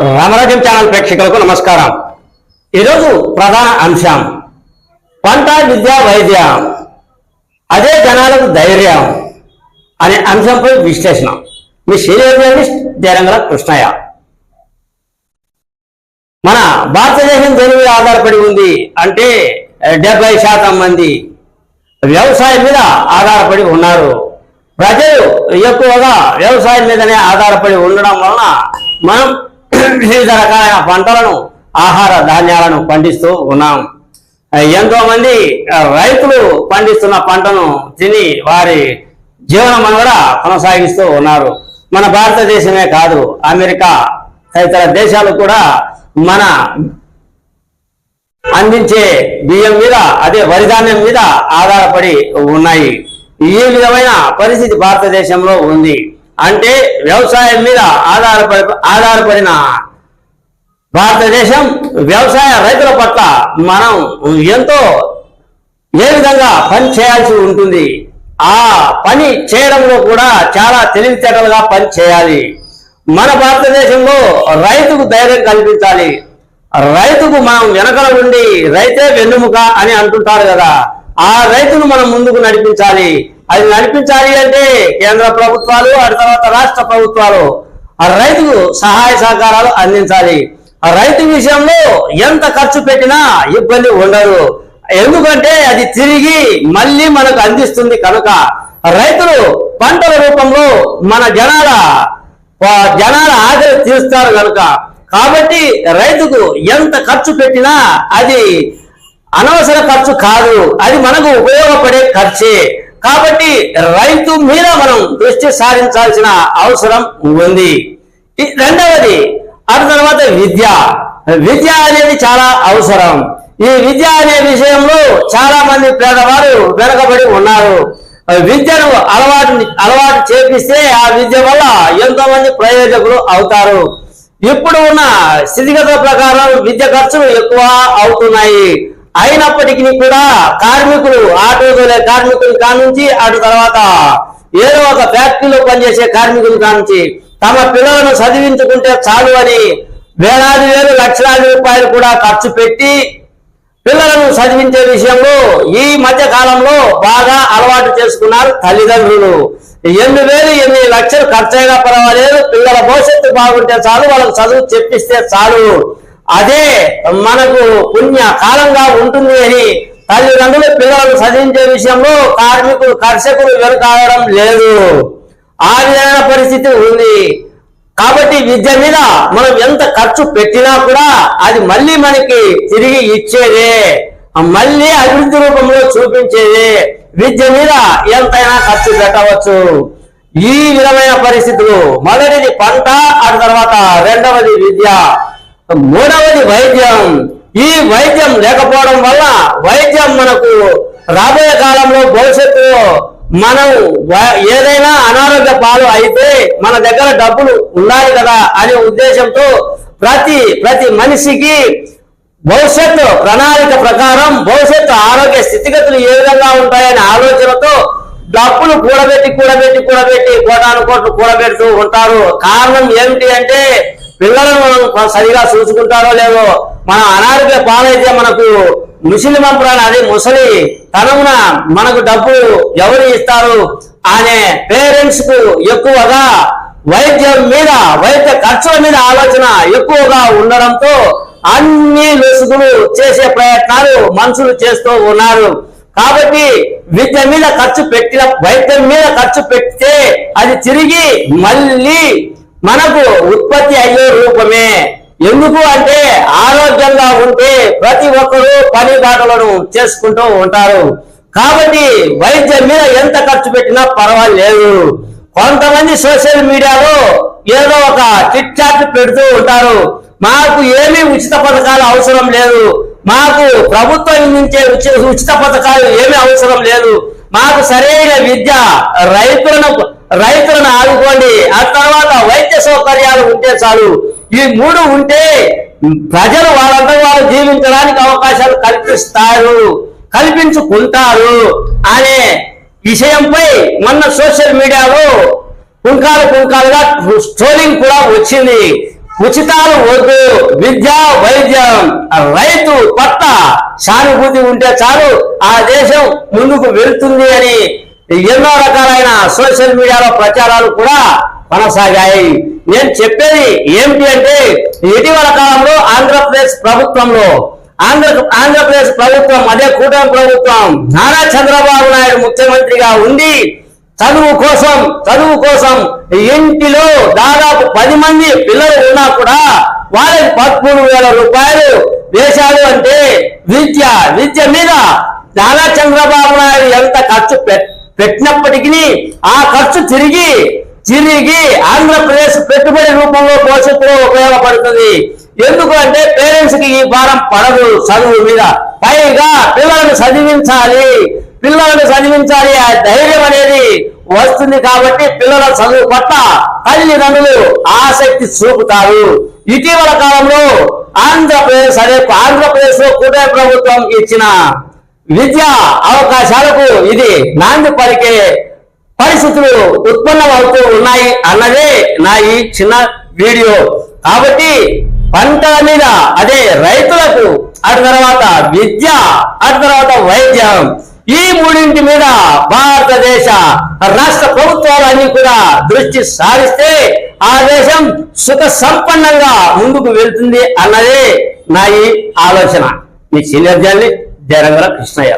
రామరాజ్యం channel ప్రేక్షకులకు నమస్కారం. ఈరోజు ప్రధాన అంశం పంట విద్య వైద్యం అదే జనాలకు ధైర్యం అనే అంశంపై విశ్లేషణ. మీ సీనియర్ జర్నలిస్ట్ జరంగల కృష్ణయ్య. మన భారతదేశం దేని మీద ఆధారపడి ఉంది అంటే 70% మంది వ్యవసాయం మీద ఆధారపడి ఉన్నారు. ప్రజలు ఎక్కువగా వ్యవసాయం మీదనే ఆధారపడి ఉండడం వలన మనం వివిధ రకాలైన పంటలను ఆహార ధాన్యాలను పండిస్తూ ఉన్నాం. ఎంతో మంది రైతులు పండిస్తున్న పంటను తిని వారి జీవన మనుగడ కొనసాగిస్తూ ఉన్నారు. మన భారతదేశమే కాదు, అమెరికా తదితర దేశాలు కూడా మన అందించే బియ్యం మీద అదే వరి ధాన్యం మీద ఆధారపడి ఉన్నాయి. ఈ విధమైన పరిస్థితి భారతదేశంలో ఉంది. అంటే వ్యవసాయం మీద ఆధారపడిన భారతదేశం వ్యవసాయ రైతుల పట్ల మనం ఎంతో ఏ విధంగా పని చేయాల్సి ఉంటుంది. ఆ పని చేయడంలో కూడా చాలా తెలివితేటలుగా పని చేయాలి. మన భారతదేశంలో రైతుకు ధైర్యం కల్పించాలి. రైతుకు మనం వెనకల ఉండి రైతే వెన్నుముక అని అంటుంటారు కదా, ఆ రైతును మనం ముందుకు నడిపించాలి. అది నడిపించాలి అంటే కేంద్ర ప్రభుత్వాలు ఆ తర్వాత రాష్ట్ర ప్రభుత్వాలు ఆ రైతుకు సహాయ సహకారాలు అందించాలి. ఆ రైతు విషయంలో ఎంత ఖర్చు పెట్టినా ఇబ్బంది ఉండదు. ఎందుకంటే అది తిరిగి మళ్ళీ మనకు అందిస్తుంది కనుక. రైతులు పంటల రూపంలో మన జనాల ఆకలి తీరుస్తారు కనుక. కాబట్టి రైతుకు ఎంత ఖర్చు పెట్టినా అది అనవసర ఖర్చు కాదు, అది మనకు ఉపయోగపడే ఖర్చే. కాబట్టి రైతు మీద మనం దృష్టి సారించాల్సిన అవసరం ఉంది. రెండవది ఆ తర్వాత విద్య అనేది చాలా అవసరం. ఈ విద్య అనే విషయంలో చాలా మంది పేదవారు వెనకబడి ఉన్నారు. విద్యను అలవాటు చేపిస్తే ఆ విద్య వల్ల ఎంతో మంది ప్రయోజకులు అవుతారు. ఇప్పుడు ఉన్న స్థితిగతుల ప్రకారం విద్య ఖర్చులు ఎక్కువ అవుతున్నాయి. అయినప్పటికీ కూడా కార్మికులు ఆటో తోలే కార్మికులు కానుంచి అటు తర్వాత ఏదో ఒక ఫ్యాక్టరీలో పనిచేసే కార్మికులు కానుంచి తమ పిల్లలను చదివించుకుంటే చాలు అని వేలాది లక్షలాది రూపాయలు కూడా ఖర్చు పెట్టి పిల్లలను చదివించే విషయంలో ఈ మధ్య కాలంలో బాగా అలవాటు చేసుకున్నారు తల్లిదండ్రులు. ఎన్ని లక్షలు ఖర్చయినా పర్వాలేదు, పిల్లల భవిష్యత్తు బాగుంటే చాలు, వాళ్ళకు చదువు చెప్పిస్తే చాలు, అదే మనకు పుణ్య కాలంగా ఉంటుంది అని తల్లిదండ్రులు పిల్లలను చదివించే విషయంలో కార్మికులు కర్షకులు వెనుకాడడం లేదు. ఆ విధమైన పరిస్థితి ఉంది. కాబట్టి విద్య మీద మనం ఎంత ఖర్చు పెట్టినా కూడా అది మళ్ళీ మనకి తిరిగి ఇచ్చేదే, మళ్ళీ అభివృద్ధి రూపంలో చూపించేదే. విద్య మీద ఎంతైనా ఖర్చు పెట్టవచ్చు. ఈ విధమైన పరిస్థితులు మొదటిది పంట, ఆ తర్వాత రెండవది విద్య, మూడవది వైద్యం. ఈ వైద్యం లేకపోవడం వల్ల వైద్యం మనకు రాబోయే కాలంలో భవిష్యత్తులో మనం ఏదైనా అనారోగ్య పాలు అయితే మన దగ్గర డబ్బులు ఉండాలి కదా అనే ఉద్దేశంతో ప్రతి మనిషికి భవిష్యత్తు ప్రణాళిక ప్రకారం భవిష్యత్తు ఆరోగ్య స్థితిగతులు ఏ విధంగా ఉంటాయనే ఆలోచనతో డబ్బులు కూడబెట్టి కోటాను కోట్లు కూడబెడుతూ ఉంటారు. కారణం ఏమిటి అంటే పిల్లలను మనం సరిగా చూసుకుంటారో లేదో, మన అనారోగ్య పాలైతే మనకు ముసలి మంత్రాన్ని అదే ముసలి తనమున మనకు డబ్బులు ఎవరు ఇస్తారు అనే పేరెంట్స్ కు ఎక్కువగా వైద్యం మీద వైద్య ఖర్చుల మీద ఆలోచన ఎక్కువగా ఉండడంతో అన్ని లొసుగులు చేసే ప్రయత్నాలు మనుషులు చేస్తూ ఉన్నారు. కాబట్టి విద్య మీద వైద్యం మీద ఖర్చు పెడితే అది తిరిగి మళ్ళీ మనకు ఉత్పత్తి అయ్యే రూపమే. ఎందుకు అంటే ఆరోగ్యంగా ఉంటే ప్రతి ఒక్కరూ పని బాటలను చేసుకుంటూ ఉంటారు. కాబట్టి వైద్యం మీద ఎంత ఖర్చు పెట్టినా పర్వాలేదు. కొంతమంది సోషల్ మీడియాలో ఏదో ఒక టిక్ టాక్ పెడుతూ ఉంటారు. మాకు ఏమీ ఉచిత పథకాలు అవసరం లేదు, మాకు ప్రభుత్వం అందించే ఉచిత పథకాలు ఏమీ అవసరం లేదు, మాకు సరైన విద్య, రైతులను ఆదుకోండి, ఆ తర్వాత వైద్య సౌకర్యాలు ఉంటే చాలు, ఈ మూడు ఉంటే ప్రజలు వాళ్ళంతా వాళ్ళు జీవించడానికి అవకాశాలు కల్పించుకుంటారు అనే విషయంపై మొన్న సోషల్ మీడియాలో పుంకాలుగా ట్రోలింగ్ కూడా వచ్చింది. ఉచితాలు వద్దు, విద్య వైద్యం, రైతు పట్ల సానుభూతి ఉంటే చాలు ఆ దేశం ముందుకు వెళ్తుంది అని ఎన్నో రకాలైన సోషల్ మీడియాలో ప్రచారాలు కూడా కొనసాగాయి. నేను చెప్పేది ఏమిటి అంటే ఇటీవల కాలంలో ఆంధ్రప్రదేశ్ ప్రభుత్వం అదే కూటమి ప్రభుత్వం నారా చంద్రబాబు నాయుడు ముఖ్యమంత్రిగా ఉండి చదువు కోసం ఇంటిలో దాదాపు 10 మంది పిల్లలు ఉన్నా కూడా వాళ్ళకి 13,000 రూపాయలు వేశాడు. అంటే విద్య మీద నారా చంద్రబాబు నాయుడు ఎంత ఖర్చు పెట్టినప్పటికీ ఆ ఖర్చు తిరిగి ఆంధ్రప్రదేశ్ పెట్టుబడి రూపంలో భవిష్యత్తులో ఉపయోగపడుతుంది. ఎందుకు అంటే పేరెంట్స్ కి ఈ భారం పడదు చదువు మీద. పైగా పిల్లలను చదివించాలి ఆ ధైర్యం అనేది వస్తుంది. కాబట్టి పిల్లల చదువు పట్ల తల్లిదండ్రులు ఆసక్తి చూపుతారు. ఇటీవల కాలంలో ఆంధ్రప్రదేశ్ లో కూటమి ప్రభుత్వం ఇచ్చిన విద్యా అవకాశాలకు ఇది నాంది పలికే పరిస్థితులు ఉత్పన్నమవుతూ ఉన్నాయి అన్నదే నా ఈ చిన్న వీడియో. కాబట్టి పంటల మీద అదే రైతులకు, అటు తర్వాత విద్య, అటు తర్వాత వైద్యం, ఈ మూడింటి మీద భారతదేశ రాష్ట్ర ప్రభుత్వాలన్నీ కూడా దృష్టి సారిస్తే ఆ దేశం సుఖ సంపన్నంగా ముందుకు వెళ్తుంది అన్నదే నా ఈ ఆలోచన. మీ సీనియర్ జర్నలిస్ట్ జయరంగ కృష్ణయ్య.